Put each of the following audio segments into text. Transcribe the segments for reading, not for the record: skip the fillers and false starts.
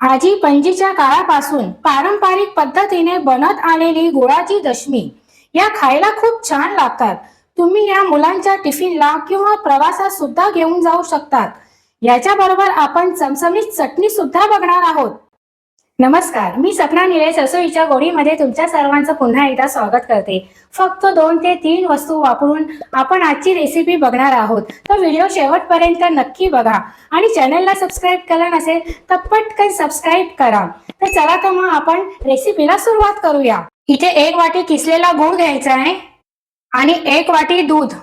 आजी पणजीच्या काळापासून पारंपरिक पद्धतीने बनत आलेली गुळाची दशमी या खायला खूप छान लागतात। तुम्ही या मुलांच्या टिफिनला किंवा प्रवासात सुद्धा घेऊन जाऊ शकतात। याच्या बरोबर आपण चमचमीत चटणी सुद्धा बघणार आहोत। नमस्कार, मी सपना निलेश रसोईच्या गोडीमध्ये तुमच्या सर्वांचं पुन्हा एकदा स्वागत करते। फक्त 2 ते 3 वस्तू वापरून आपण आजची रेसिपी बघणार आहोत, तर व्हिडिओ शेवटपर्यंत नक्की बघा आणि चॅनलला सबस्क्राइब केलं नसेल तर पटकन सबस्क्राइब करा। तर चला तर मग आपण रेसिपीला सुरुवात करूया। इथे 1 वाटी किसलेला गूळ घ्यायचा आहे आणि 1 वाटी दूध।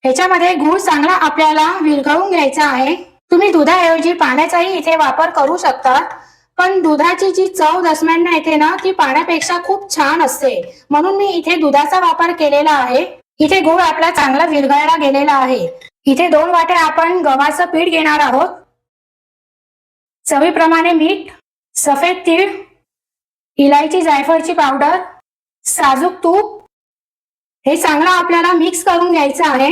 ह्याच्यामध्ये गूळ चांगला आपल्याला विरघळून घ्यायचा आहे। तुम्ही दुधाऐवजी पाण्याचाही इथे वापर करू शकता, पण दुधाची जी चव दशम्यांना येते ना ती पाण्यापेक्षा खूप छान असते, म्हणून मी इथे दुधाचा वापर केलेला आहे। इथे गूळ आपला चांगला विरघळला गेलेला आहे। इथे 2 वाट्या आपण गव्हाचं पीठ घेणार आहोत, चवीप्रमाणे मीठ, सफेद तीळ, इलायची जायफळची पावडर, साजूक तूप। हे चांगलं आपल्याला मिक्स करून घ्यायचं आहे।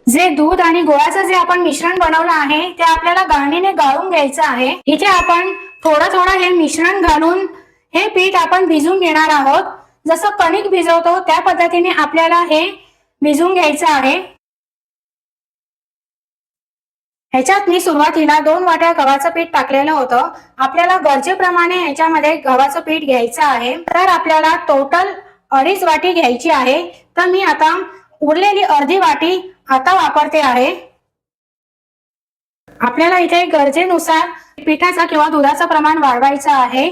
जे दूध आणि गुळाचं जे आपण मिश्रण बनवलं आहे ते आपल्याला गाळणीने गाळून घ्यायचं आहे। इथे आपण थोडं थोडं हे मिश्रण घालून हे पीठ आपण भिजवून घेणार आहोत। जसं कणिक भिजवतो त्या पद्धतीने आपल्याला हे भिजवून घ्यायचं आहे। ह्याच्यात मी सुरुवातीला 2 वाट्या गव्हाचं पीठ टाकलेलं होतं। आपल्याला गरजेप्रमाणे ह्याच्यामध्ये गव्हाचं पीठ घ्यायचं आहे, तर आपल्याला टोटल 2.5 वाटी घ्यायची आहे। तर मी आता उरलेली अर्धी वाटी आता वापरते आहे। आपल्याला इथे गरजेनुसार पिठाचा किंवा दुधाचं प्रमाण वाढवायचं आहे।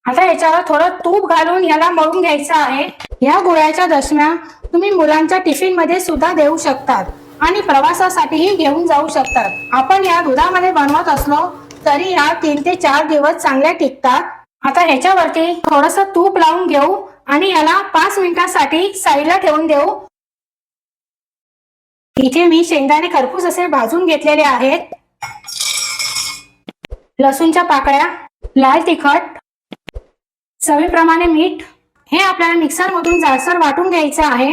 आता याच्यावर थोडं तूप घालून याला मळून घ्यायचं आहे। या गुळाच्या दशम्या तुम्ही मुलांच्या टिफिन मध्ये सुद्धा देऊ शकतात आणि प्रवासासाठीही घेऊन जाऊ शकतात। आपण या दुधामध्ये बनवत असलो तरी या 3 ते 4 दिवस चांगले टिकतात। आता ह्याच्यावरती थोडंसं तूप लावून घेऊ आणि याला 5 मिनिटांसाठी साईडला ठेवून देऊ। इथे मी शेंगदाणे खरपूस असे भाजून घेतलेले आहेत, लसूणच्या पाकळ्या, लाल तिखट, चवीप्रमाणे मीठ। हे आपल्याला मिक्सर मधून जाडसर वाटून घ्यायचं आहे।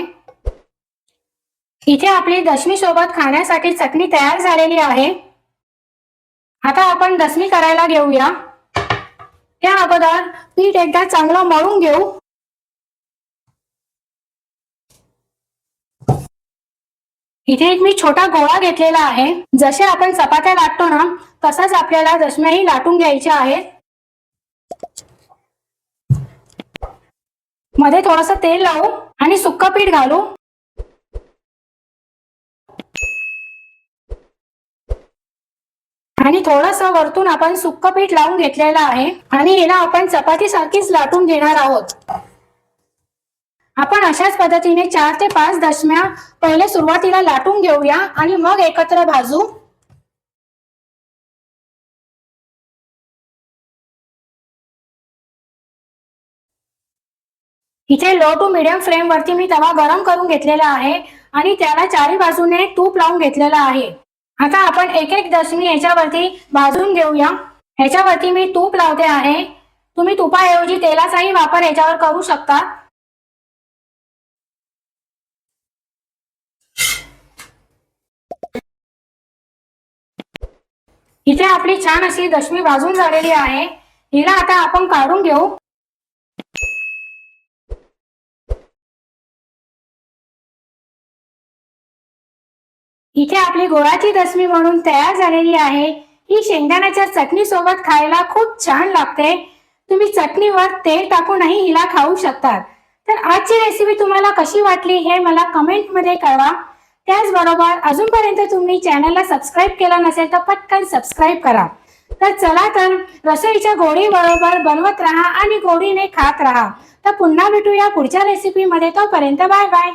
इथे आपली दशमी सोबत खाण्यासाठी चटणी तयार झालेली आहे। आता आपण दशमी करायला घेऊया। त्या अगोदर पीठ एकदा चांगलं मळून घेऊ। इथे एक मी छोटा गोळा घेतलेला आहे। जसे आपण चपात्या लाटतो ना तसाच आपल्याला दशम्याही लाटून घ्यायच्या आहेत। मध्ये थोडंसं तेल लावू आणि सुक्क पीठ घालू आणि थोडंसं वरतून आपण सुक्क पीठ लावून घेतलेलं आहे आणि याला आपण चपाती सारखीच लाटून घेणार आहोत। आपण अशाच पद्धतीने 4 ते 5 दशम्या पहिले सुरुवातीला लाटून घेऊया आणि मग एकत्र भाजू। इथे लो टू मीडियम फ्लेम वरती मी तवा गरम करून घेतलेला आहे आणि त्याला चारी बाजूने तूप लावून घेतलेला आहे। आता आपण एक एक दशमी याच्यावरती भाजून घेऊया। ह्याच्यावरती मी तूप लावते आहे, तुम्ही तुपाऐवजी तेलाचाही वापर याच्यावर करू शकता। इथे आपली छान अशी दशमी भाजून झालेली आहे। हिला आता आपण काढून घेऊ। इथे आपली गुळाची दशमी म्हणून तयार झालेली आहे। ही शेंगदाण्याच्या चटणी सोबत खायला खूप छान लागते। तुम्ही चटणीवर तेल टाकूनही हिला खाऊ शकता। तर आजची रेसिपी तुम्हाला कशी वाटली हे मला कमेंट मध्ये कळवा। त्याचबरोबर अजूनपर्यंत तुम्ही चॅनलला सबस्क्राइब केलं नसेल तर पटकन सबस्क्राइब करा। तर चला तर रसोईच्या गोडी बरोबर बनवत राहा आणि गोडीने खात राहा। तर पुन्हा भेटूया पुढच्या रेसिपी मध्ये, तोपर्यंत बाय बाय।